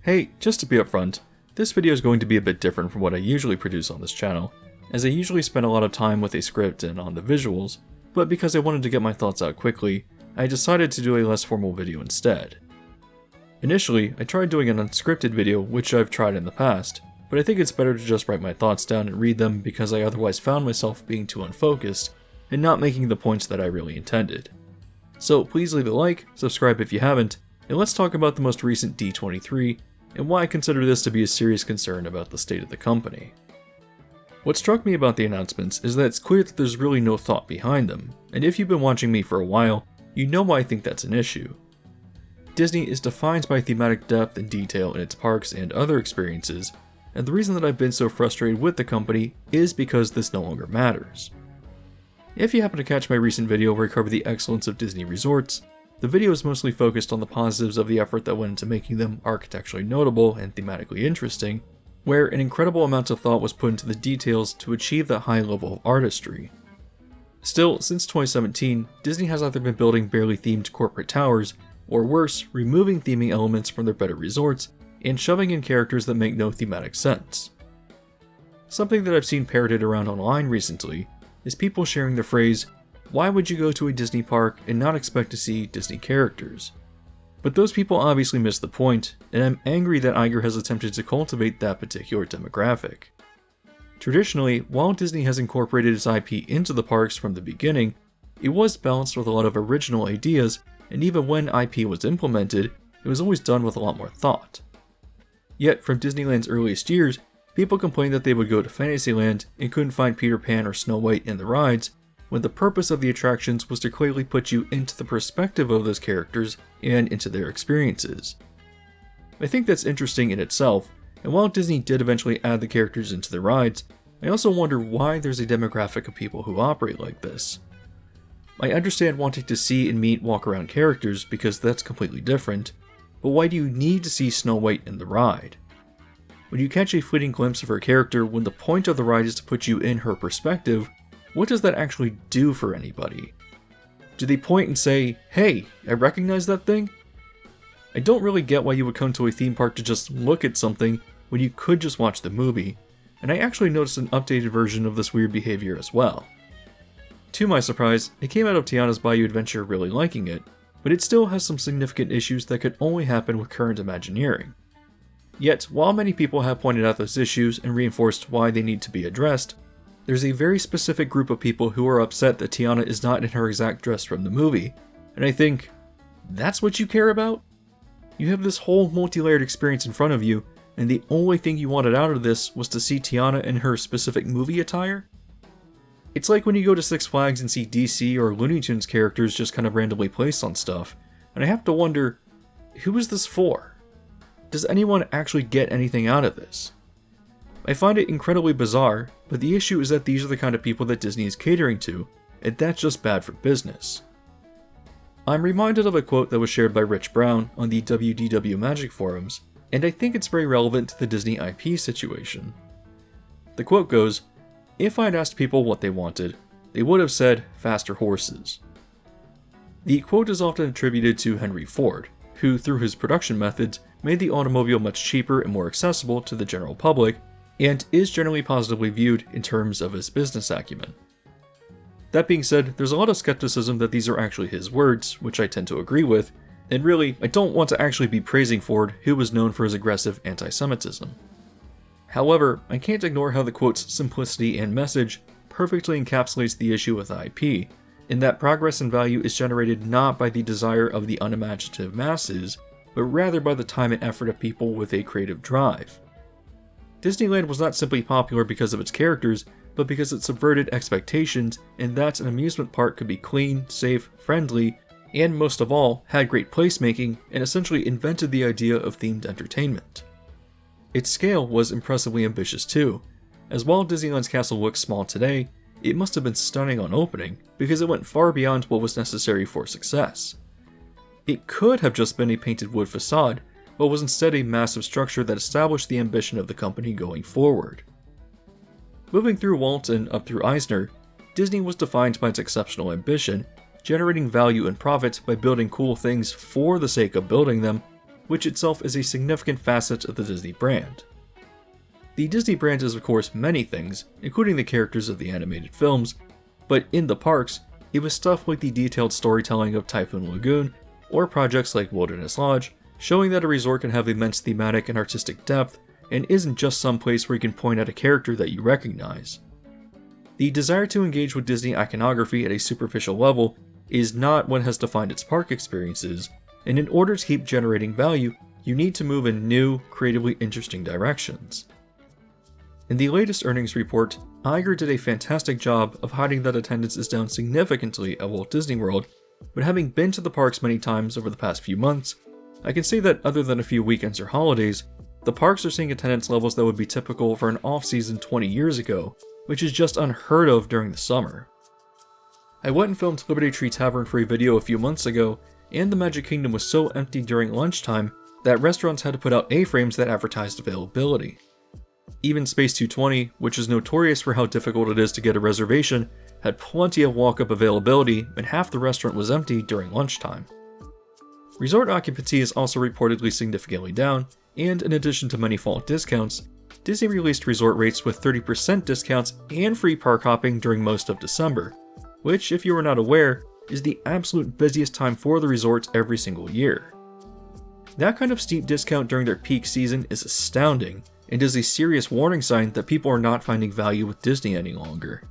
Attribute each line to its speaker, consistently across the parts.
Speaker 1: Hey, just to be upfront, this video is going to be a bit different from what I usually produce on this channel, as I usually spend a lot of time with a script and on the visuals, but because I wanted to get my thoughts out quickly, I decided to do a less formal video instead. Initially, I tried doing an unscripted video, which I've tried in the past, but I think it's better to just write my thoughts down and read them because I otherwise found myself being too unfocused and not making the points that I really intended. So please leave a like, subscribe if you haven't, and let's talk about the most recent D23 and why I consider this to be a serious concern about the state of the company. What struck me about the announcements is that it's clear that there's really no thought behind them, and if you've been watching me for a while, you know why I think that's an issue. Disney is defined by thematic depth and detail in its parks and other experiences, and the reason that I've been so frustrated with the company is because this no longer matters. If you happen to catch my recent video where I cover the excellence of Disney resorts, the video is mostly focused on the positives of the effort that went into making them architecturally notable and thematically interesting, where an incredible amount of thought was put into the details to achieve that high level of artistry. Still, since 2017, Disney has either been building barely themed corporate towers, or worse, removing theming elements from their better resorts, and shoving in characters that make no thematic sense. Something that I've seen parroted around online recently is people sharing the phrase, "Why would you go to a Disney park and not expect to see Disney characters?" But those people obviously miss the point, and I'm angry that Iger has attempted to cultivate that particular demographic. Traditionally, while Disney has incorporated its IP into the parks from the beginning, it was balanced with a lot of original ideas, and even when IP was implemented, it was always done with a lot more thought. Yet, from Disneyland's earliest years, people complained that they would go to Fantasyland and couldn't find Peter Pan or Snow White in the rides, when the purpose of the attractions was to clearly put you into the perspective of those characters and into their experiences. I think that's interesting in itself, and while Disney did eventually add the characters into the rides, I also wonder why there's a demographic of people who operate like this. I understand wanting to see and meet walk-around characters because that's completely different, but why do you need to see Snow White in the ride? When you catch a fleeting glimpse of her character when the point of the ride is to put you in her perspective, what does that actually do for anybody? Do they point and say, "Hey, I recognize that thing"? I don't really get why you would come to a theme park to just look at something when you could just watch the movie, and I actually noticed an updated version of this weird behavior as well. To my surprise, it came out of Tiana's Bayou Adventure really liking it, but it still has some significant issues that could only happen with current Imagineering. Yet, while many people have pointed out those issues and reinforced why they need to be addressed, there's a very specific group of people who are upset that Tiana is not in her exact dress from the movie, and I think, that's what you care about? You have this whole multi-layered experience in front of you, and the only thing you wanted out of this was to see Tiana in her specific movie attire? It's like when you go to Six Flags and see DC or Looney Tunes characters just kind of randomly placed on stuff, and I have to wonder, who is this for? Does anyone actually get anything out of this? I find it incredibly bizarre, but the issue is that these are the kind of people that Disney is catering to, and that's just bad for business. I'm reminded of a quote that was shared by Rich Brown on the WDW Magic forums, and I think it's very relevant to the Disney IP situation. The quote goes, "If I'd asked people what they wanted, they would have said faster horses." The quote is often attributed to Henry Ford, who through his production methods made the automobile much cheaper and more accessible to the general public, and is generally positively viewed in terms of his business acumen. That being said, there's a lot of skepticism that these are actually his words, which I tend to agree with, and really, I don't want to actually be praising Ford, who was known for his aggressive anti-Semitism. However, I can't ignore how the quote's simplicity and message perfectly encapsulates the issue with IP, in that progress and value is generated not by the desire of the unimaginative masses, but rather by the time and effort of people with a creative drive. Disneyland was not simply popular because of its characters, but because it subverted expectations, and that an amusement park could be clean, safe, friendly, and most of all, had great placemaking, and essentially invented the idea of themed entertainment. Its scale was impressively ambitious too, as while Disneyland's castle looks small today, it must have been stunning on opening, because it went far beyond what was necessary for success. It could have just been a painted wood facade, but was instead a massive structure that established the ambition of the company going forward. Moving through Walt and up through Eisner, Disney was defined by its exceptional ambition, generating value and profit by building cool things for the sake of building them, which itself is a significant facet of the Disney brand. The Disney brand is of course many things, including the characters of the animated films, but in the parks, it was stuff like the detailed storytelling of Typhoon Lagoon, or projects like Wilderness Lodge, showing that a resort can have immense thematic and artistic depth, and isn't just some place where you can point at a character that you recognize. The desire to engage with Disney iconography at a superficial level is not what has defined its park experiences, and in order to keep generating value, you need to move in new, creatively interesting directions. In the latest earnings report, Iger did a fantastic job of hiding that attendance is down significantly at Walt Disney World, but having been to the parks many times over the past few months, I can say that other than a few weekends or holidays, the parks are seeing attendance levels that would be typical for an off-season 20 years ago, which is just unheard of during the summer. I went and filmed Liberty Tree Tavern for a video a few months ago, and the Magic Kingdom was so empty during lunchtime that restaurants had to put out A-frames that advertised availability. Even Space 220, which is notorious for how difficult it is to get a reservation, had plenty of walk-up availability, and half the restaurant was empty during lunchtime. Resort occupancy is also reportedly significantly down, and in addition to many fall discounts, Disney released resort rates with 30% discounts and free park hopping during most of December, which, if you are not aware, is the absolute busiest time for the resorts every single year. That kind of steep discount during their peak season is astounding, and is a serious warning sign that people are not finding value with Disney any longer.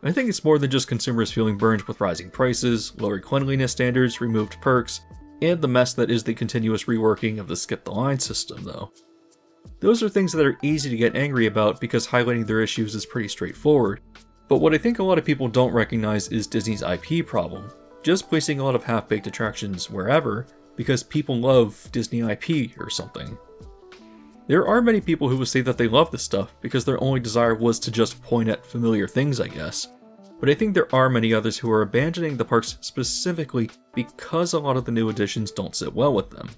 Speaker 1: I think it's more than just consumers feeling burned with rising prices, lower cleanliness standards, removed perks, and the mess that is the continuous reworking of the skip the line system though. Those are things that are easy to get angry about because highlighting their issues is pretty straightforward, but what I think a lot of people don't recognize is Disney's IP problem, just placing a lot of half-baked attractions wherever because people love Disney IP or something. There are many people who will say that they love this stuff because their only desire was to just point at familiar things, I guess. But I think there are many others who are abandoning the parks specifically because a lot of the new additions don't sit well with them.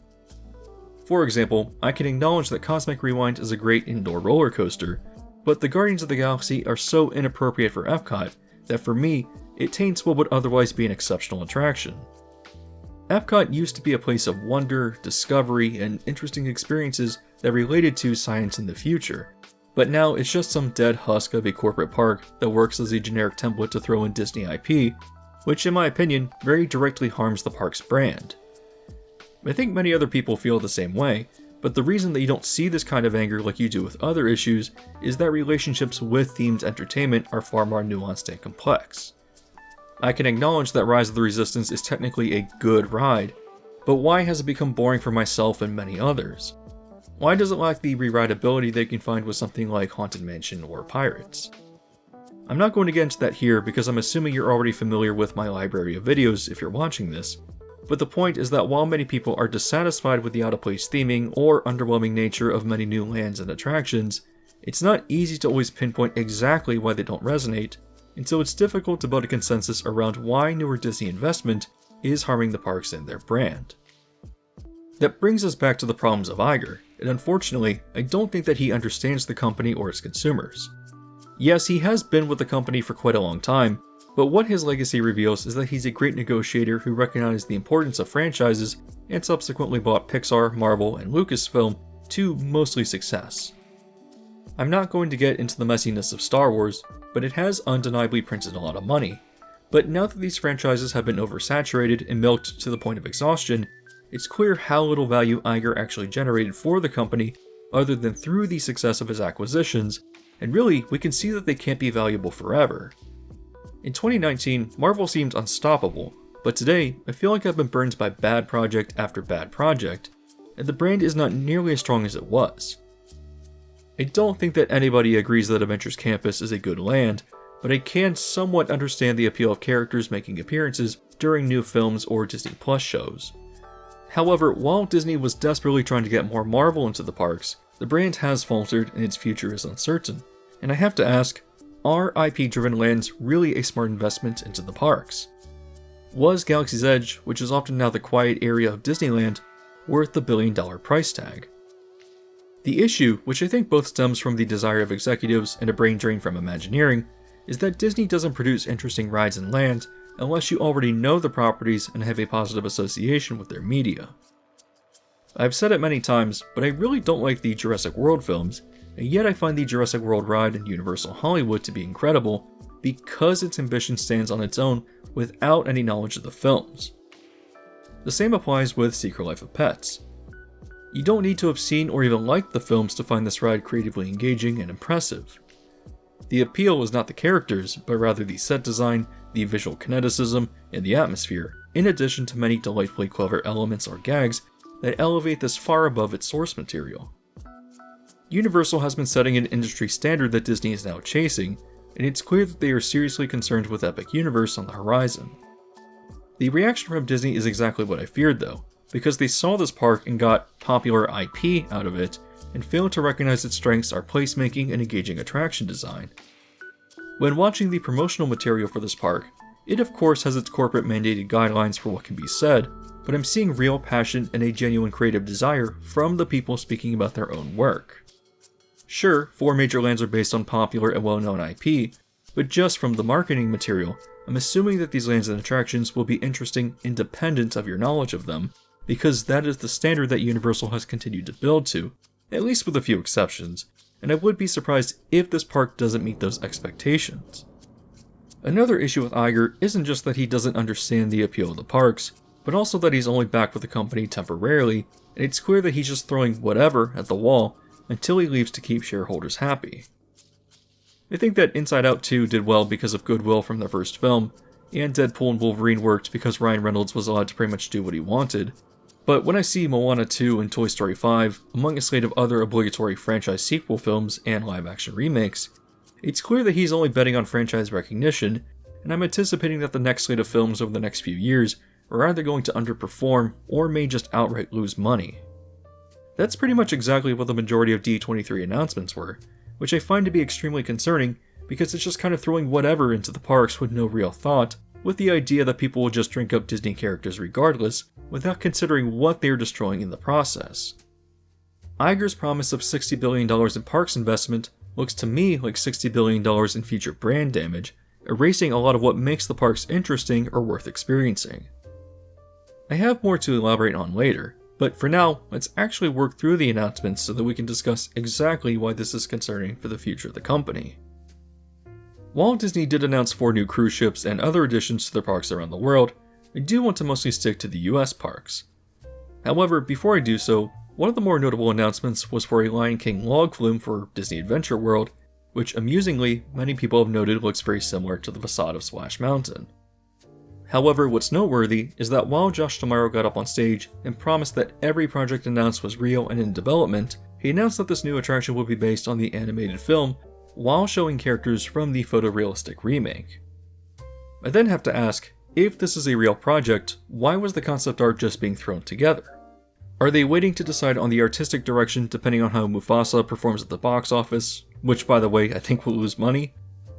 Speaker 1: For example, I can acknowledge that Cosmic Rewind is a great indoor roller coaster, but the Guardians of the Galaxy are so inappropriate for Epcot that for me, it taints what would otherwise be an exceptional attraction. Epcot used to be a place of wonder, discovery, and interesting experiences that related to science in the future, but now it's just some dead husk of a corporate park that works as a generic template to throw in Disney IP, which in my opinion very directly harms the park's brand. I think many other people feel the same way, but the reason that you don't see this kind of anger like you do with other issues is that relationships with themed entertainment are far more nuanced and complex. I can acknowledge that Rise of the Resistance is technically a good ride, but why has it become boring for myself and many others? Why does it lack the rewritability they can find with something like Haunted Mansion or Pirates? I'm not going to get into that here because I'm assuming you're already familiar with my library of videos if you're watching this, but the point is that while many people are dissatisfied with the out-of-place theming or underwhelming nature of many new lands and attractions, it's not easy to always pinpoint exactly why they don't resonate, and so it's difficult to build a consensus around why newer Disney investment is harming the parks and their brand. That brings us back to the problems of Iger, and unfortunately, I don't think that he understands the company or its consumers. Yes, he has been with the company for quite a long time, but what his legacy reveals is that he's a great negotiator who recognized the importance of franchises and subsequently bought Pixar, Marvel, and Lucasfilm to mostly success. I'm not going to get into the messiness of Star Wars, but it has undeniably printed a lot of money. But now that these franchises have been oversaturated and milked to the point of exhaustion, it's clear how little value Iger actually generated for the company other than through the success of his acquisitions, and really, we can see that they can't be valuable forever. In 2019, Marvel seemed unstoppable, but today, I feel like I've been burned by bad project after bad project, and the brand is not nearly as strong as it was. I don't think that anybody agrees that Avengers Campus is a good land, but I can somewhat understand the appeal of characters making appearances during new films or Disney Plus shows. However, while Disney was desperately trying to get more Marvel into the parks, the brand has faltered and its future is uncertain. And I have to ask, are IP-driven lands really a smart investment into the parks? Was Galaxy's Edge, which is often now the quiet area of Disneyland, worth the billion-dollar price tag? The issue, which I think both stems from the desire of executives and a brain drain from Imagineering, is that Disney doesn't produce interesting rides and lands unless you already know the properties and have a positive association with their media. I've said it many times, but I really don't like the Jurassic World films, and yet I find the Jurassic World ride in Universal Hollywood to be incredible because its ambition stands on its own without any knowledge of the films. The same applies with Secret Life of Pets. You don't need to have seen or even liked the films to find this ride creatively engaging and impressive. The appeal is not the characters, but rather the set design, the visual kineticism, and the atmosphere, in addition to many delightfully clever elements or gags that elevate this far above its source material. Universal has been setting an industry standard that Disney is now chasing, and it's clear that they are seriously concerned with Epic Universe on the horizon. The reaction from Disney is exactly what I feared though, because they saw this park and got popular IP out of it, and failed to recognize its strengths are placemaking and engaging attraction design. When watching the promotional material for this park, it of course has its corporate mandated guidelines for what can be said, but I'm seeing real passion and a genuine creative desire from the people speaking about their own work. Sure, 4 major lands are based on popular and well-known IP, but just from the marketing material, I'm assuming that these lands and attractions will be interesting independent of your knowledge of them, because that is the standard that Universal has continued to build to, at least with a few exceptions, and I would be surprised if this park doesn't meet those expectations. Another issue with Iger isn't just that he doesn't understand the appeal of the parks, but also that he's only back with the company temporarily, and it's clear that he's just throwing whatever at the wall until he leaves to keep shareholders happy. I think that Inside Out 2 did well because of goodwill from their first film, and Deadpool and Wolverine worked because Ryan Reynolds was allowed to pretty much do what he wanted, but when I see Moana 2 and Toy Story 5, among a slate of other obligatory franchise sequel films and live-action remakes, it's clear that he's only betting on franchise recognition, and I'm anticipating that the next slate of films over the next few years are either going to underperform or may just outright lose money. That's pretty much exactly what the majority of D23 announcements were, which I find to be extremely concerning because it's just kind of throwing whatever into the parks with no real thought, with the idea that people will just drink up Disney characters regardless, without considering what they're destroying in the process. Iger's promise of $60 billion in parks investment looks to me like $60 billion in future brand damage, erasing a lot of what makes the parks interesting or worth experiencing. I have more to elaborate on later, but for now, let's actually work through the announcements so that we can discuss exactly why this is concerning for the future of the company. While Disney did announce 4 new cruise ships and other additions to their parks around the world, I do want to mostly stick to the US parks. However, before I do so, one of the more notable announcements was for a Lion King log flume for Disney Adventure World, which amusingly, many people have noted looks very similar to the facade of Splash Mountain. However, what's noteworthy is that while Josh D'Amaro got up on stage and promised that every project announced was real and in development, he announced that this new attraction would be based on the animated film, while showing characters from the photorealistic remake. I then have to ask, if this is a real project, why was the concept art just being thrown together? Are they waiting to decide on the artistic direction depending on how Mufasa performs at the box office, which by the way I think will lose money?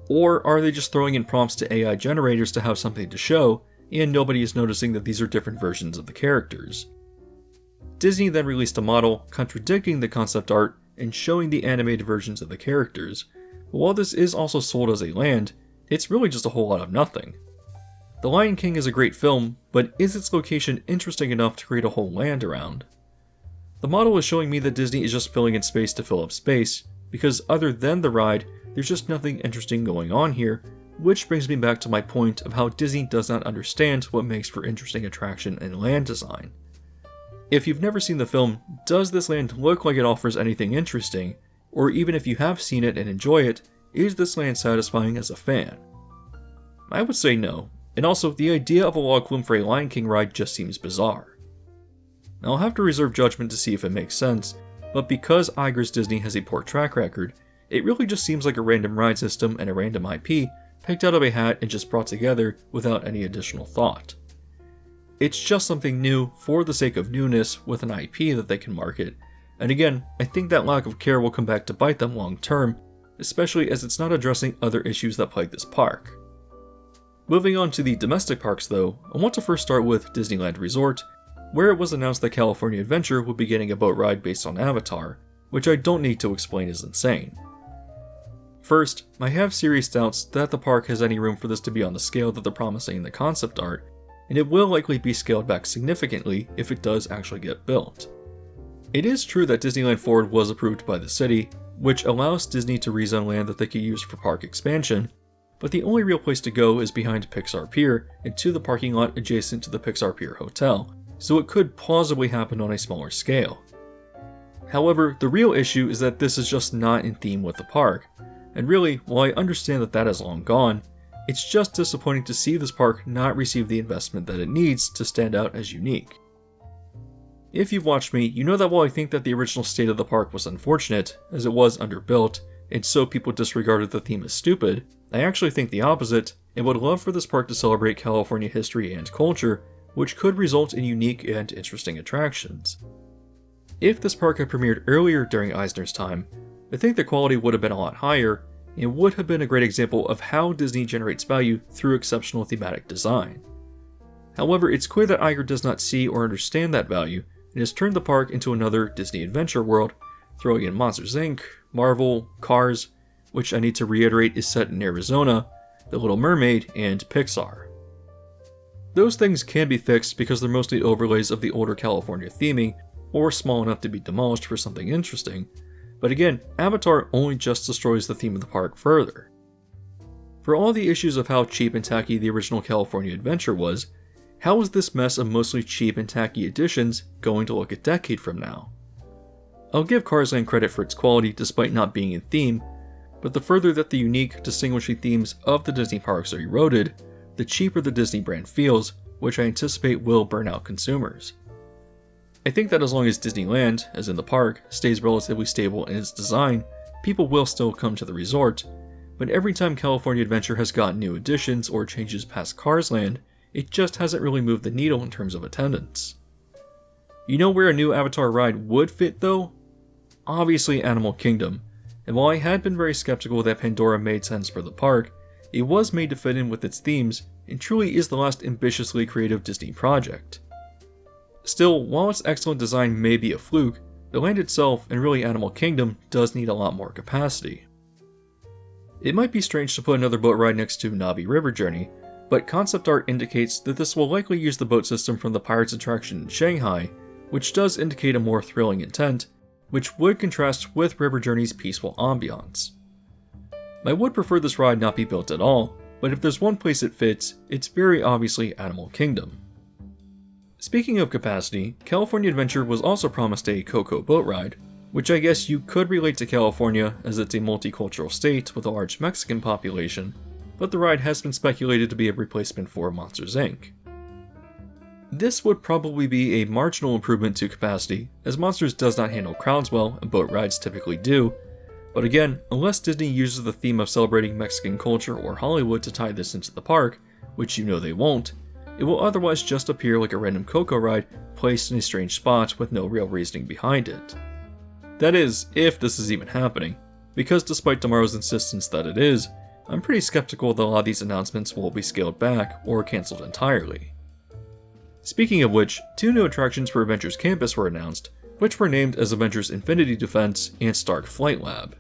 Speaker 1: Or are they just throwing in prompts to AI generators to have something to show, and nobody is noticing that these are different versions of the characters? Disney then released a model contradicting the concept art and showing the animated versions of the characters, but while this is also sold as a land, it's really just a whole lot of nothing. The Lion King is a great film, but is its location interesting enough to create a whole land around? The model is showing me that Disney is just filling in space to fill up space, because other than the ride, there's just nothing interesting going on here, which brings me back to my point of how Disney does not understand what makes for interesting attraction and land design. If you've never seen the film, does this land look like it offers anything interesting? Or even if you have seen it and enjoy it, is this land satisfying as a fan? I would say no, and also the idea of a log flume for a Lion King ride just seems bizarre. I'll have to reserve judgment to see if it makes sense, but because Iger's Disney has a poor track record, it really just seems like a random ride system and a random IP picked out of a hat and just brought together without any additional thought. It's just something new for the sake of newness with an IP that they can market, and again, I think that lack of care will come back to bite them long term, especially as it's not addressing other issues that plague this park. Moving on to the domestic parks though, I want to first start with Disneyland Resort, where it was announced that California Adventure would be getting a boat ride based on Avatar, which I don't need to explain is insane. First, I have serious doubts that the park has any room for this to be on the scale that they're promising in the concept art, and it will likely be scaled back significantly if it does actually get built. It is true that Disneyland Forward was approved by the city, which allows Disney to rezone land that they could use for park expansion, but the only real place to go is behind Pixar Pier and to the parking lot adjacent to the Pixar Pier Hotel, so it could plausibly happen on a smaller scale. However, the real issue is that this is just not in theme with the park, and really, while I understand that that is long gone, it's just disappointing to see this park not receive the investment that it needs to stand out as unique. If you've watched me, you know that while I think that the original state of the park was unfortunate, as it was underbuilt, and so people disregarded the theme as stupid, I actually think the opposite, and would love for this park to celebrate California history and culture, which could result in unique and interesting attractions. If this park had premiered earlier during Eisner's time, I think the quality would have been a lot higher, and would have been a great example of how Disney generates value through exceptional thematic design. However, it's clear that Iger does not see or understand that value, and has turned the park into another Disney adventure world, throwing in Monsters Inc., Marvel, Cars, which I need to reiterate is set in Arizona, The Little Mermaid, and Pixar. Those things can be fixed because they're mostly overlays of the older California theming, or small enough to be demolished for something interesting, but again, Avatar only just destroys the theme of the park further. For all the issues of how cheap and tacky the original California adventure was, how is this mess of mostly cheap and tacky additions going to look a decade from now? I'll give Cars Land credit for its quality despite not being in theme, but the further that the unique, distinguishing themes of the Disney parks are eroded, the cheaper the Disney brand feels, which I anticipate will burn out consumers. I think that as long as Disneyland, as in the park, stays relatively stable in its design, people will still come to the resort, but every time California Adventure has gotten new additions or changes past Cars Land, it just hasn't really moved the needle in terms of attendance. You know where a new Avatar ride would fit though? Obviously Animal Kingdom, and while I had been very skeptical that Pandora made sense for the park, it was made to fit in with its themes, and truly is the last ambitiously creative Disney project. Still, while its excellent design may be a fluke, the land itself, and really Animal Kingdom, does need a lot more capacity. It might be strange to put another boat ride next to Na'vi River Journey, but concept art indicates that this will likely use the boat system from the Pirates attraction in Shanghai, which does indicate a more thrilling intent, which would contrast with River Journey's peaceful ambiance. I would prefer this ride not be built at all, but if there's one place it fits, it's very obviously Animal Kingdom. Speaking of capacity, California Adventure was also promised a Coco boat ride, which I guess you could relate to California as it's a multicultural state with a large Mexican population, but the ride has been speculated to be a replacement for Monsters Inc. This would probably be a marginal improvement to capacity, as Monsters does not handle crowds well and boat rides typically do, but again, unless Disney uses the theme of celebrating Mexican culture or Hollywood to tie this into the park, which you know they won't, it will otherwise just appear like a random Coco ride placed in a strange spot with no real reasoning behind it. That is, if this is even happening, because despite Tomorrow's insistence that it is, I'm pretty skeptical that a lot of these announcements will be scaled back or cancelled entirely. Speaking of which, 2 new attractions for Avengers Campus were announced, which were named as Avengers Infinity Defense and Stark Flight Lab.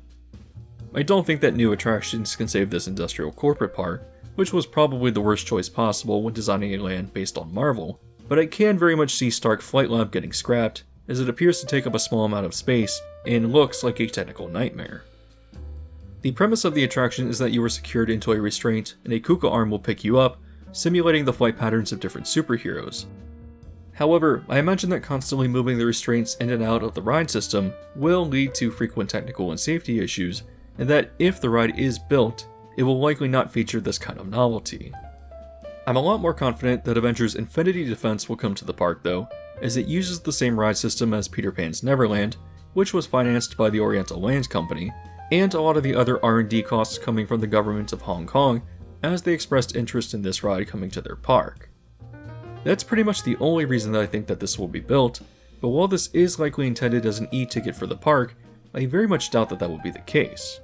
Speaker 1: I don't think that new attractions can save this industrial corporate park, which was probably the worst choice possible when designing a land based on Marvel, but I can very much see Stark Flight Lab getting scrapped, as it appears to take up a small amount of space and looks like a technical nightmare. The premise of the attraction is that you are secured into a restraint and a Kuka arm will pick you up, simulating the flight patterns of different superheroes. However, I imagine that constantly moving the restraints in and out of the ride system will lead to frequent technical and safety issues, and that if the ride is built, it will likely not feature this kind of novelty. I'm a lot more confident that Avengers Infinity Defense will come to the park though, as it uses the same ride system as Peter Pan's Neverland, which was financed by the Oriental Land Company, and a lot of the other R&D costs coming from the government of Hong Kong, as they expressed interest in this ride coming to their park. That's pretty much the only reason that I think that this will be built, but while this is likely intended as an e-ticket for the park, I very much doubt that that will be the case.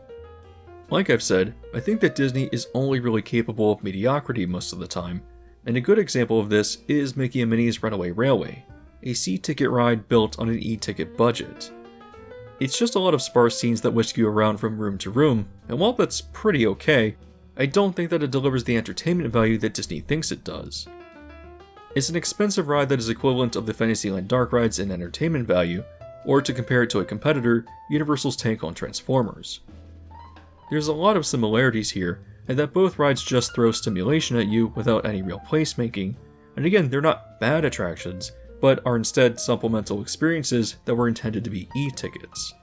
Speaker 1: Like I've said, I think that Disney is only really capable of mediocrity most of the time, and a good example of this is Mickey and Minnie's Runaway Railway, a C-ticket ride built on an e-ticket budget. It's just a lot of sparse scenes that whisk you around from room to room, and while that's pretty okay, I don't think that it delivers the entertainment value that Disney thinks it does. It's an expensive ride that is equivalent of the Fantasyland dark rides in entertainment value, or to compare it to a competitor, Universal's take on Transformers. There's a lot of similarities here, and that both rides just throw stimulation at you without any real placemaking, and again, they're not bad attractions, but are instead supplemental experiences that were intended to be e-tickets.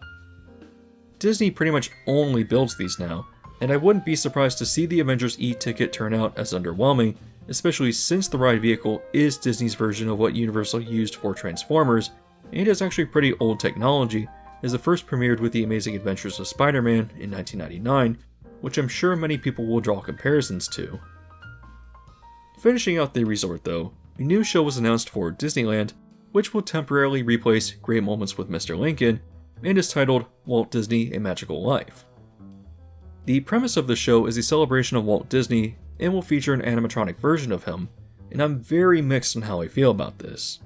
Speaker 1: Disney pretty much only builds these now, and I wouldn't be surprised to see the Avengers e-ticket turn out as underwhelming, especially since the ride vehicle is Disney's version of what Universal used for Transformers, and is actually pretty old technology, as it first premiered with The Amazing Adventures of Spider-Man in 1999, which I'm sure many people will draw comparisons to. Finishing out the resort though, a new show was announced for Disneyland, which will temporarily replace Great Moments with Mr. Lincoln, and is titled Walt Disney: A Magical Life. The premise of the show is a celebration of Walt Disney, and will feature an animatronic version of him, and I'm very mixed on how I feel about this.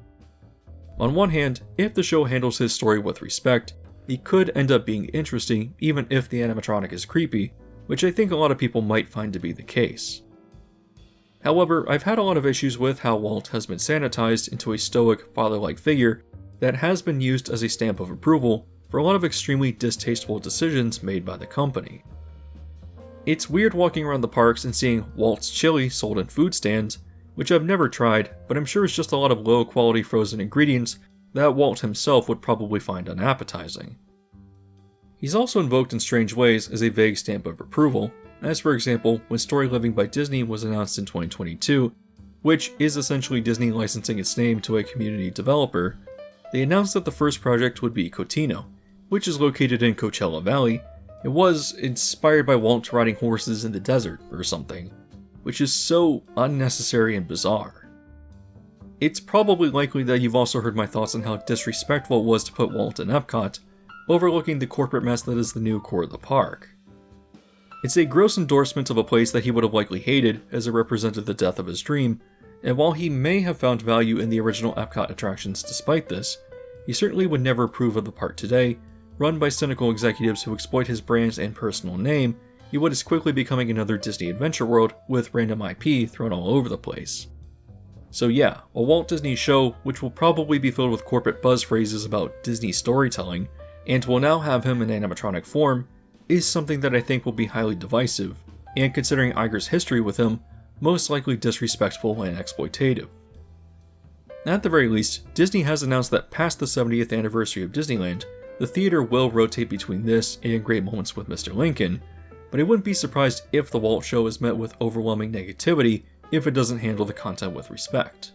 Speaker 1: On one hand, if the show handles his story with respect, it could end up being interesting even if the animatronic is creepy, which I think a lot of people might find to be the case. However, I've had a lot of issues with how Walt has been sanitized into a stoic, father-like figure that has been used as a stamp of approval for a lot of extremely distasteful decisions made by the company. It's weird walking around the parks and seeing Walt's chili sold in food stands, which I've never tried, but I'm sure is just a lot of low-quality frozen ingredients that Walt himself would probably find unappetizing. He's also invoked in strange ways as a vague stamp of approval, as for example when Story Living by Disney was announced in 2022, which is essentially Disney licensing its name to a community developer. They announced that the first project would be Cotino, which is located in Coachella Valley. It was inspired by Walt riding horses in the desert or something, which is so unnecessary and bizarre. It's probably likely that you've also heard my thoughts on how disrespectful it was to put Walt in Epcot, overlooking the corporate mess that is the new core of the park. It's a gross endorsement of a place that he would have likely hated, as it represented the death of his dream, and while he may have found value in the original Epcot attractions despite this, he certainly would never approve of the park today, run by cynical executives who exploit his brand and personal name, in what is quickly becoming another Disney Adventure World with random IP thrown all over the place. So yeah, a Walt Disney show, which will probably be filled with corporate buzz phrases about Disney storytelling, and will now have him in animatronic form, is something that I think will be highly divisive, and considering Iger's history with him, most likely disrespectful and exploitative. At the very least, Disney has announced that past the 70th anniversary of Disneyland, the theater will rotate between this and Great Moments with Mr. Lincoln, but I wouldn't be surprised if the Walt show is met with overwhelming negativity if it doesn't handle the content with respect.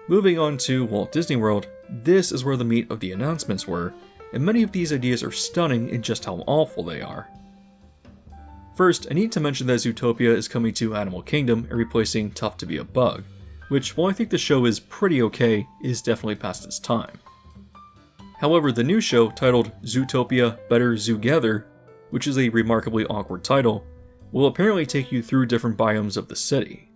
Speaker 1: Moving on to Walt Disney World, this is where the meat of the announcements were, and many of these ideas are stunning in just how awful they are. First, I need to mention that Zootopia is coming to Animal Kingdom and replacing Tough to Be a Bug, which, while I think the show is pretty okay, is definitely past its time. However, the new show, titled Zootopia Better Zoogether, which is a remarkably awkward title, will apparently take you through different biomes of the city.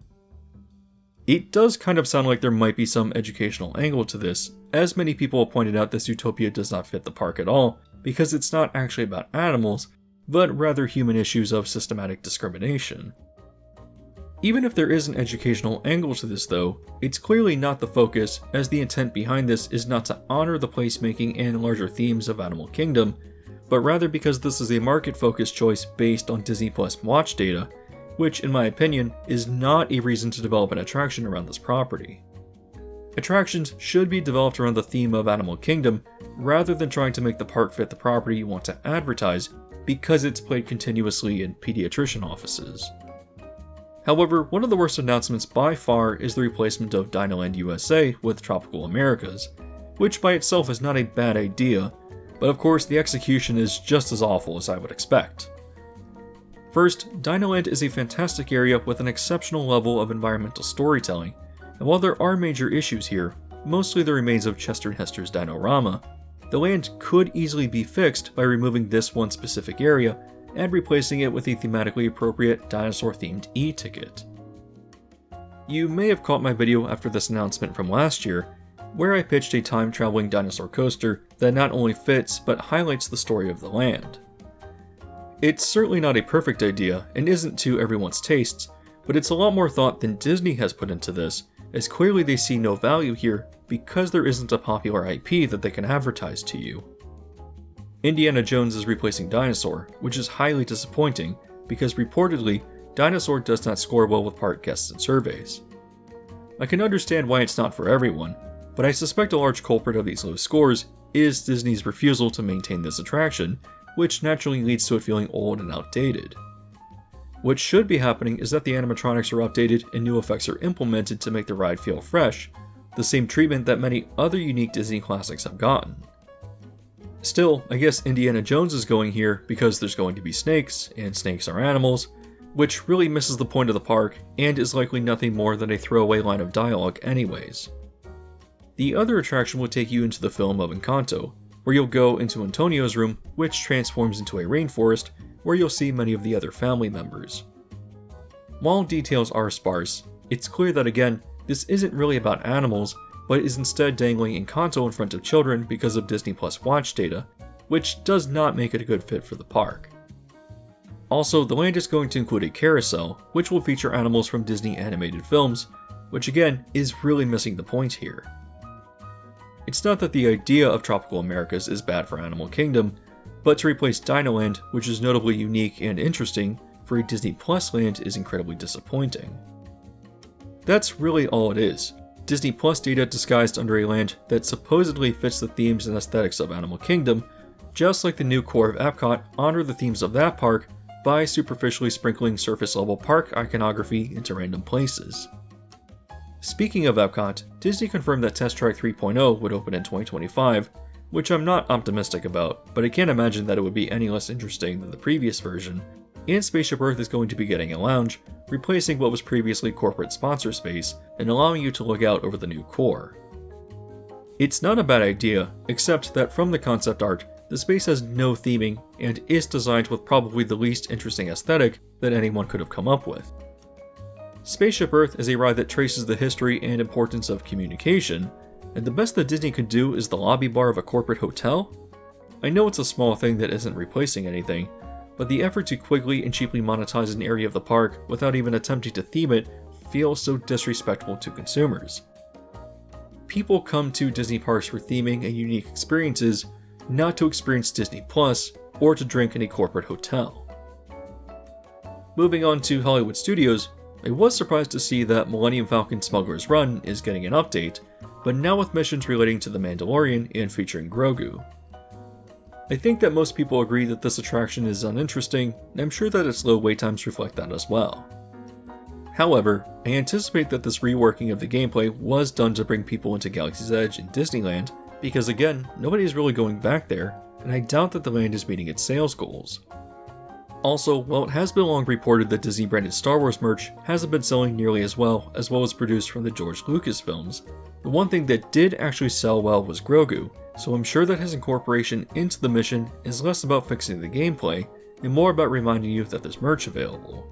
Speaker 1: It does kind of sound like there might be some educational angle to this, as many people have pointed out that Zootopia does not fit the park at all, because it's not actually about animals, but rather human issues of systematic discrimination. Even if there is an educational angle to this though, it's clearly not the focus, as the intent behind this is not to honor the placemaking and larger themes of Animal Kingdom, but rather because this is a market-focused choice based on Disney Plus watch data, which in my opinion is not a reason to develop an attraction around this property. Attractions should be developed around the theme of Animal Kingdom, rather than trying to make the park fit the property you want to advertise because it's played continuously in pediatrician offices. However, one of the worst announcements by far is the replacement of Dinoland USA with Tropical Americas, which by itself is not a bad idea, but of course the execution is just as awful as I would expect. First, Dinoland is a fantastic area with an exceptional level of environmental storytelling, and while there are major issues here, mostly the remains of Chester and Hester's Dino-Rama, the land could easily be fixed by removing this one specific area and replacing it with a thematically appropriate dinosaur-themed e-ticket. You may have caught my video after this announcement from last year, where I pitched a time-traveling dinosaur coaster that not only fits but highlights the story of the land. It's certainly not a perfect idea and isn't to everyone's tastes, but it's a lot more thought than Disney has put into this, as clearly they see no value here because there isn't a popular IP that they can advertise to you. Indiana Jones is replacing Dinosaur, which is highly disappointing because reportedly, Dinosaur does not score well with park guests and surveys. I can understand why it's not for everyone, but I suspect a large culprit of these low scores is Disney's refusal to maintain this attraction, which naturally leads to it feeling old and outdated. What should be happening is that the animatronics are updated and new effects are implemented to make the ride feel fresh, the same treatment that many other unique Disney classics have gotten. Still, I guess Indiana Jones is going here because there's going to be snakes, and snakes are animals, which really misses the point of the park and is likely nothing more than a throwaway line of dialogue anyways. The other attraction will take you into the film of Encanto, where you'll go into Antonio's room, which transforms into a rainforest, where you'll see many of the other family members. While details are sparse, it's clear that again, this isn't really about animals, but is instead dangling Encanto in front of children because of Disney Plus watch data, which does not make it a good fit for the park. Also, the land is going to include a carousel, which will feature animals from Disney animated films, which again is really missing the point here. It's not that the idea of Tropical Americas is bad for Animal Kingdom, but to replace Dinoland, which is notably unique and interesting, for a Disney Plus land is incredibly disappointing. That's really all it is. Disney Plus data disguised under a land that supposedly fits the themes and aesthetics of Animal Kingdom, just like the new core of Epcot honor the themes of that park by superficially sprinkling surface-level park iconography into random places. Speaking of Epcot, Disney confirmed that Test Track 3.0 would open in 2025, which I'm not optimistic about, but I can't imagine that it would be any less interesting than the previous version, and Spaceship Earth is going to be getting a lounge, replacing what was previously corporate sponsor space and allowing you to look out over the new core. It's not a bad idea, except that from the concept art, the space has no theming and is designed with probably the least interesting aesthetic that anyone could have come up with. Spaceship Earth is a ride that traces the history and importance of communication, and the best that Disney could do is the lobby bar of a corporate hotel? I know it's a small thing that isn't replacing anything, but the effort to quickly and cheaply monetize an area of the park without even attempting to theme it feels so disrespectful to consumers. People come to Disney parks for theming and unique experiences, not to experience Disney Plus or to drink in a corporate hotel. Moving on to Hollywood Studios, I was surprised to see that Millennium Falcon Smuggler's Run is getting an update, but now with missions relating to The Mandalorian and featuring Grogu. I think that most people agree that this attraction is uninteresting, and I'm sure that its low wait times reflect that as well. However, I anticipate that this reworking of the gameplay was done to bring people into Galaxy's Edge in Disneyland, because again, nobody is really going back there, and I doubt that the land is meeting its sales goals. Also, while it has been long reported that Disney branded Star Wars merch hasn't been selling nearly as well as what was produced from the George Lucas films, the one thing that did actually sell well was Grogu, so I'm sure that his incorporation into the mission is less about fixing the gameplay and more about reminding you that there's merch available.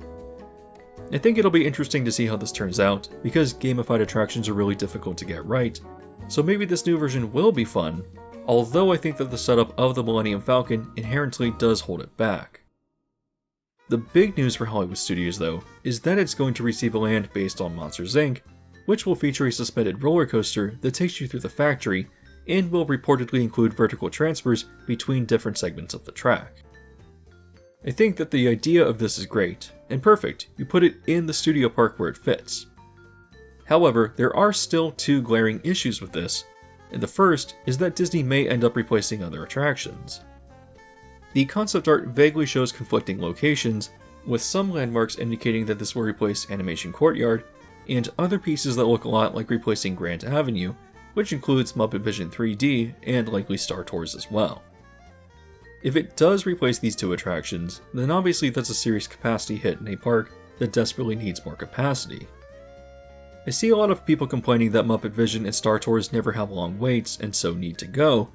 Speaker 1: I think it'll be interesting to see how this turns out, because gamified attractions are really difficult to get right, so maybe this new version will be fun, although I think that the setup of the Millennium Falcon inherently does hold it back. The big news for Hollywood Studios, though, is that it's going to receive a land based on Monsters Inc., which will feature a suspended roller coaster that takes you through the factory and will reportedly include vertical transfers between different segments of the track. I think that the idea of this is great and perfect. You put it in the studio park where it fits. However, there are still two glaring issues with this, and the first is that Disney may end up replacing other attractions. The concept art vaguely shows conflicting locations, with some landmarks indicating that this will replace Animation Courtyard, and other pieces that look a lot like replacing Grand Avenue, which includes Muppet Vision 3D and likely Star Tours as well. If it does replace these two attractions, then obviously that's a serious capacity hit in a park that desperately needs more capacity. I see a lot of people complaining that Muppet Vision and Star Tours never have long waits and so need to go,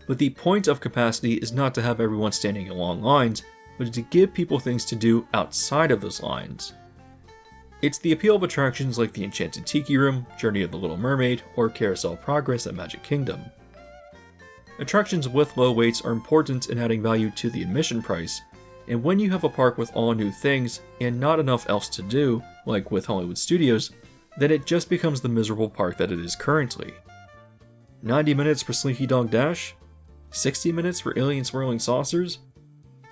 Speaker 1: but the point of capacity is not to have everyone standing in long lines, but to give people things to do outside of those lines. It's the appeal of attractions like the Enchanted Tiki Room, Journey of the Little Mermaid, or Carousel Progress at Magic Kingdom. Attractions with low waits are important in adding value to the admission price, and when you have a park with all new things and not enough else to do, like with Hollywood Studios, then it just becomes the miserable park that it is currently. 90 minutes for Slinky Dog Dash? 60 minutes for Alien Swirling Saucers?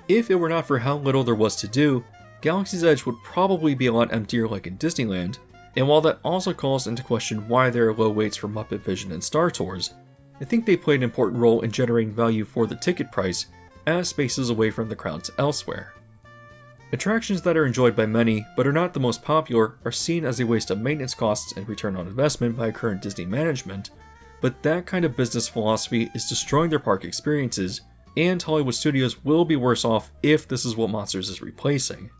Speaker 1: If it were not for how little there was to do, Galaxy's Edge would probably be a lot emptier like in Disneyland, and while that also calls into question why there are low waits for Muppet Vision and Star Tours, I think they played an important role in generating value for the ticket price as spaces away from the crowds elsewhere. Attractions that are enjoyed by many but are not the most popular are seen as a waste of maintenance costs and return on investment by current Disney management, but that kind of business philosophy is destroying their park experiences, and Hollywood studios will be worse off if this is what Monsters is replacing.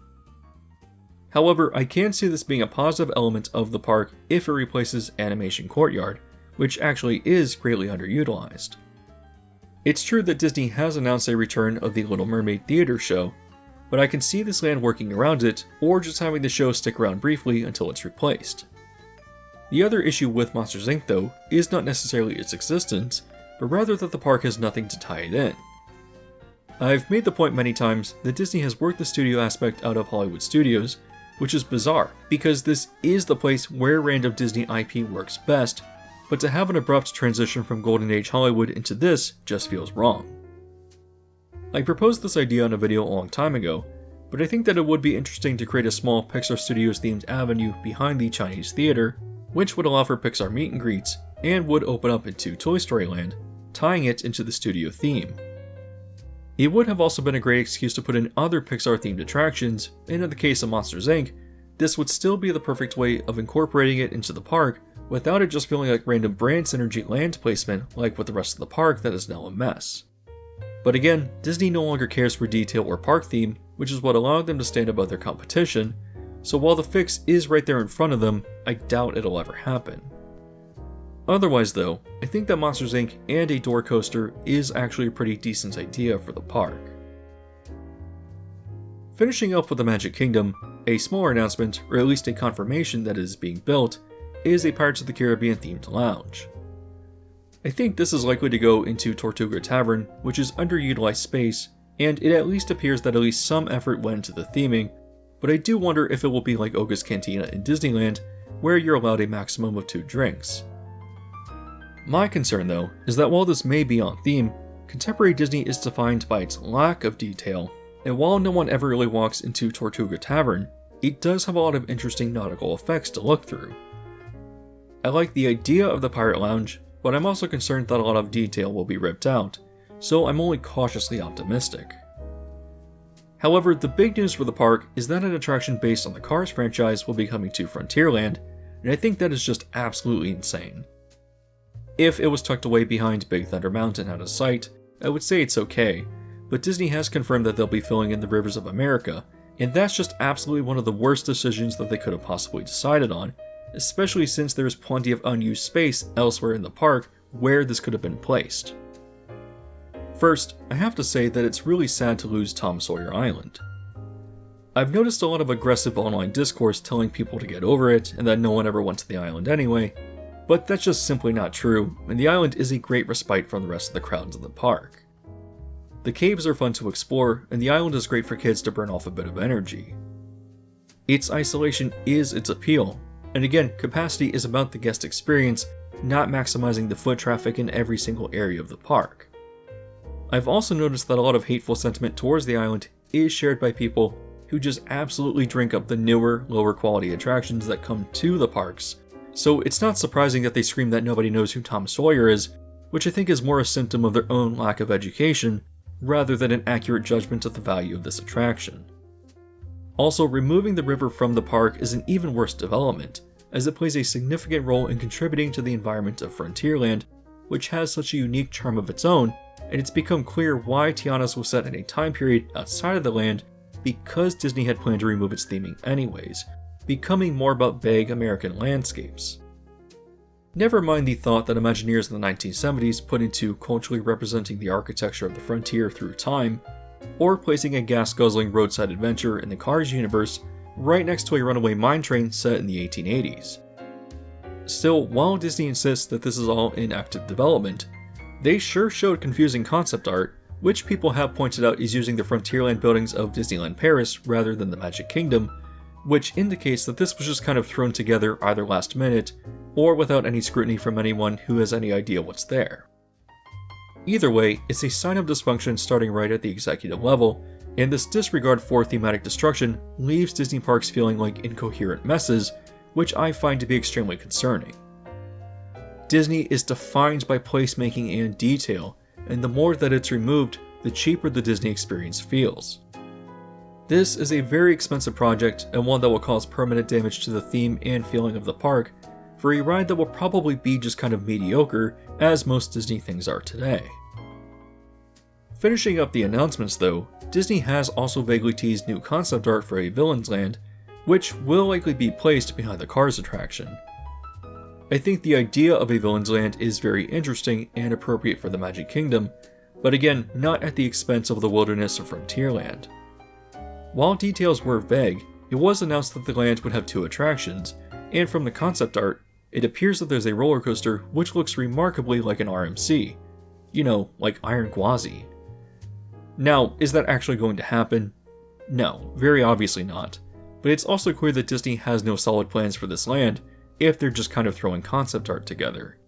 Speaker 1: However, I can see this being a positive element of the park if it replaces Animation Courtyard, which actually is greatly underutilized. It's true that Disney has announced a return of the Little Mermaid theater show, but I can see this land working around it, or just having the show stick around briefly until it's replaced. The other issue with Monsters Inc. though, is not necessarily its existence, but rather that the park has nothing to tie it in. I've made the point many times that Disney has worked the studio aspect out of Hollywood studios, which is bizarre, because this is the place where random Disney IP works best, but to have an abrupt transition from Golden Age Hollywood into this just feels wrong. I proposed this idea on a video a long time ago, but I think that it would be interesting to create a small Pixar Studios themed avenue behind the Chinese theater, which would allow for Pixar meet and greets, and would open up into Toy Story Land, tying it into the studio theme. It would have also been a great excuse to put in other Pixar themed attractions, and in the case of Monsters Inc., this would still be the perfect way of incorporating it into the park without it just feeling like random brand synergy land placement like with the rest of the park that is now a mess. But again, Disney no longer cares for detail or park theme, which is what allowed them to stand above their competition, so while the fix is right there in front of them, I doubt it'll ever happen. Otherwise though, I think that Monsters Inc. and a door coaster is actually a pretty decent idea for the park. Finishing up with the Magic Kingdom, a smaller announcement, or at least a confirmation that it is being built, is a Pirates of the Caribbean themed lounge. I think this is likely to go into Tortuga Tavern, which is underutilized space, and it at least appears that at least some effort went into the theming, but I do wonder if it will be like Oga's Cantina in Disneyland, where you're allowed a maximum of 2 drinks. My concern though, is that while this may be on theme, contemporary Disney is defined by its lack of detail, and while no one ever really walks into Tortuga Tavern, it does have a lot of interesting nautical effects to look through. I like the idea of the Pirate Lounge, but I'm also concerned that a lot of detail will be ripped out, so I'm only cautiously optimistic. However, the big news for the park is that an attraction based on the Cars franchise will be coming to Frontierland, and I think that is just absolutely insane. If it was tucked away behind Big Thunder Mountain out of sight, I would say it's okay, but Disney has confirmed that they'll be filling in the rivers of America, and that's just absolutely one of the worst decisions that they could have possibly decided on, especially since there is plenty of unused space elsewhere in the park where this could have been placed. First, I have to say that it's really sad to lose Tom Sawyer Island. I've noticed a lot of aggressive online discourse telling people to get over it and that no one ever went to the island anyway, but that's just simply not true, and the island is a great respite from the rest of the crowds in the park. The caves are fun to explore, and the island is great for kids to burn off a bit of energy. Its isolation is its appeal, and again, capacity is about the guest experience, not maximizing the foot traffic in every single area of the park. I've also noticed that a lot of hateful sentiment towards the island is shared by people who just absolutely drink up the newer, lower quality attractions that come to the parks, so it's not surprising that they scream that nobody knows who Tom Sawyer is, which I think is more a symptom of their own lack of education, rather than an accurate judgment of the value of this attraction. Also, removing the river from the park is an even worse development, as it plays a significant role in contributing to the environment of Frontierland, which has such a unique charm of its own, and it's become clear why Tiana's was set in a time period outside of the land because Disney had planned to remove its theming anyways, becoming more about vague American landscapes. Never mind the thought that Imagineers in the 1970s put into culturally representing the architecture of the frontier through time, or placing a gas-guzzling roadside adventure in the Cars universe right next to a runaway mine train set in the 1880s. Still, while Disney insists that this is all in active development, they sure showed confusing concept art, which people have pointed out is using the Frontierland buildings of Disneyland Paris rather than the Magic Kingdom, which indicates that this was just kind of thrown together either last minute or without any scrutiny from anyone who has any idea what's there. Either way, it's a sign of dysfunction starting right at the executive level, and this disregard for thematic destruction leaves Disney parks feeling like incoherent messes, which I find to be extremely concerning. Disney is defined by placemaking and detail, and the more that it's removed, the cheaper the Disney experience feels. This is a very expensive project and one that will cause permanent damage to the theme and feeling of the park for a ride that will probably be just kind of mediocre, as most Disney things are today. Finishing up the announcements though, Disney has also vaguely teased new concept art for a Villains Land, which will likely be placed behind the Cars attraction. I think the idea of a Villains Land is very interesting and appropriate for the Magic Kingdom, but again, not at the expense of the Wilderness or Frontierland. While details were vague, it was announced that the land would have 2 attractions, and from the concept art, it appears that there's a roller coaster which looks remarkably like an RMC. You know, like Iron Gwazi. Now, is that actually going to happen? No, very obviously not. But it's also clear that Disney has no solid plans for this land if they're just kind of throwing concept art together.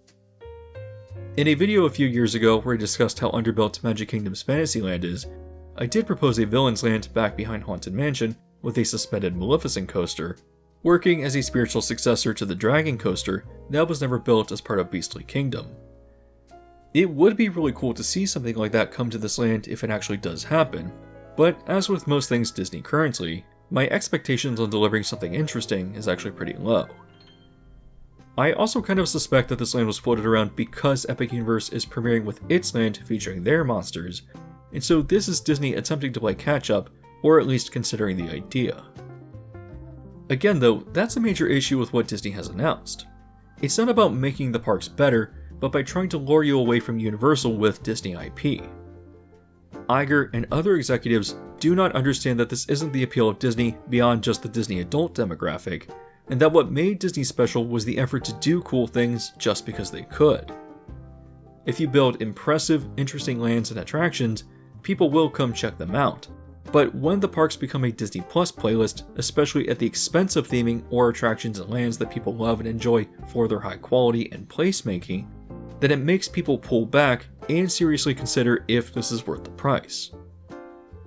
Speaker 1: In a video a few years ago where I discussed how underbuilt Magic Kingdom's Fantasyland is, I did propose a Villains Land back behind Haunted Mansion with a suspended Maleficent coaster, working as a spiritual successor to the Dragon Coaster that was never built as part of Beastly Kingdom. It would be really cool to see something like that come to this land if it actually does happen, but as with most things Disney currently, my expectations on delivering something interesting is actually pretty low. I also kind of suspect that this land was floated around because Epic Universe is premiering with its land featuring their monsters, and so this is Disney attempting to play catch up, or at least considering the idea. Again though, that's a major issue with what Disney has announced. It's not about making the parks better, but by trying to lure you away from Universal with Disney IP. Iger and other executives do not understand that this isn't the appeal of Disney beyond just the Disney adult demographic, and that what made Disney special was the effort to do cool things just because they could. If you build impressive, interesting lands and attractions, people will come check them out. But when the parks become a Disney Plus playlist, especially at the expense of theming or attractions and lands that people love and enjoy for their high quality and placemaking, then it makes people pull back and seriously consider if this is worth the price.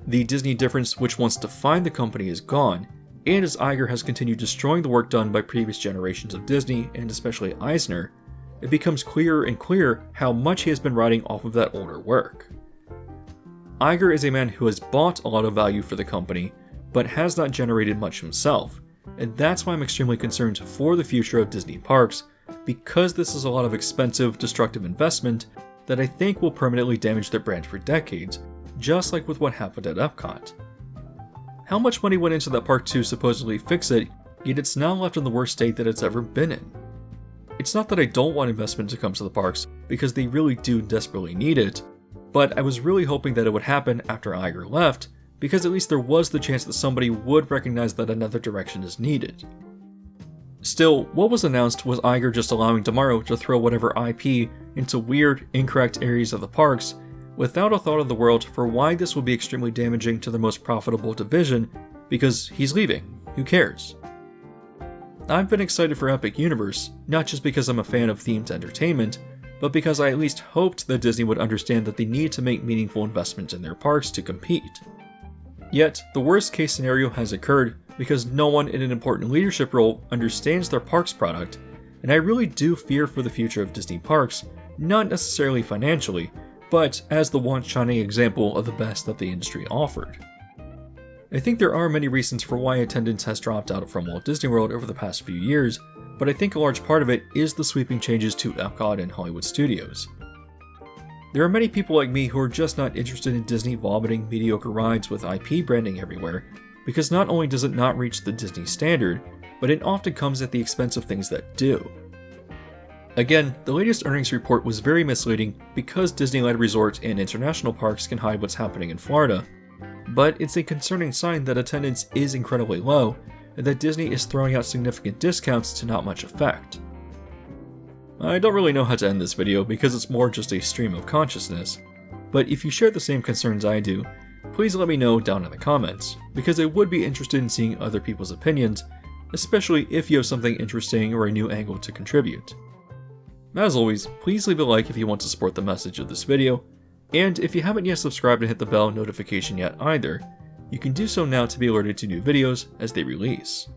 Speaker 1: The Disney difference which once defined the company is gone, and as Iger has continued destroying the work done by previous generations of Disney, and especially Eisner, it becomes clearer and clearer how much he has been riding off of that older work. Iger is a man who has bought a lot of value for the company, but has not generated much himself, and that's why I'm extremely concerned for the future of Disney parks, because this is a lot of expensive, destructive investment that I think will permanently damage their brand for decades, just like with what happened at Epcot. How much money went into that park to supposedly fix it, yet it's now left in the worst state that it's ever been in? It's not that I don't want investment to come to the parks, because they really do desperately need it, but I was really hoping that it would happen after Iger left, because at least there was the chance that somebody would recognize that another direction is needed. Still, what was announced was Iger just allowing tomorrow to throw whatever IP into weird, incorrect areas of the parks, without a thought of the world for why this would be extremely damaging to the most profitable division, because he's leaving, who cares? I've been excited for Epic Universe, not just because I'm a fan of themed entertainment, but because I at least hoped that Disney would understand that they need to make meaningful investments in their parks to compete. Yet, the worst case scenario has occurred because no one in an important leadership role understands their parks product, and I really do fear for the future of Disney parks, not necessarily financially, but as the once shining example of the best that the industry offered. I think there are many reasons for why attendance has dropped out from Walt Disney World over the past few years, but I think a large part of it is the sweeping changes to Epcot and Hollywood Studios. There are many people like me who are just not interested in Disney vomiting mediocre rides with IP branding everywhere, because not only does it not reach the Disney standard, but it often comes at the expense of things that do. Again, the latest earnings report was very misleading because Disneyland Resort and international parks can hide what's happening in Florida, but it's a concerning sign that attendance is incredibly low and that Disney is throwing out significant discounts to not much effect. I don't really know how to end this video because it's more just a stream of consciousness, but if you share the same concerns I do, please let me know down in the comments, because I would be interested in seeing other people's opinions, especially if you have something interesting or a new angle to contribute. As always, please leave a like if you want to support the message of this video, and if you haven't yet subscribed and hit the bell notification yet either, you can do so now to be alerted to new videos as they release.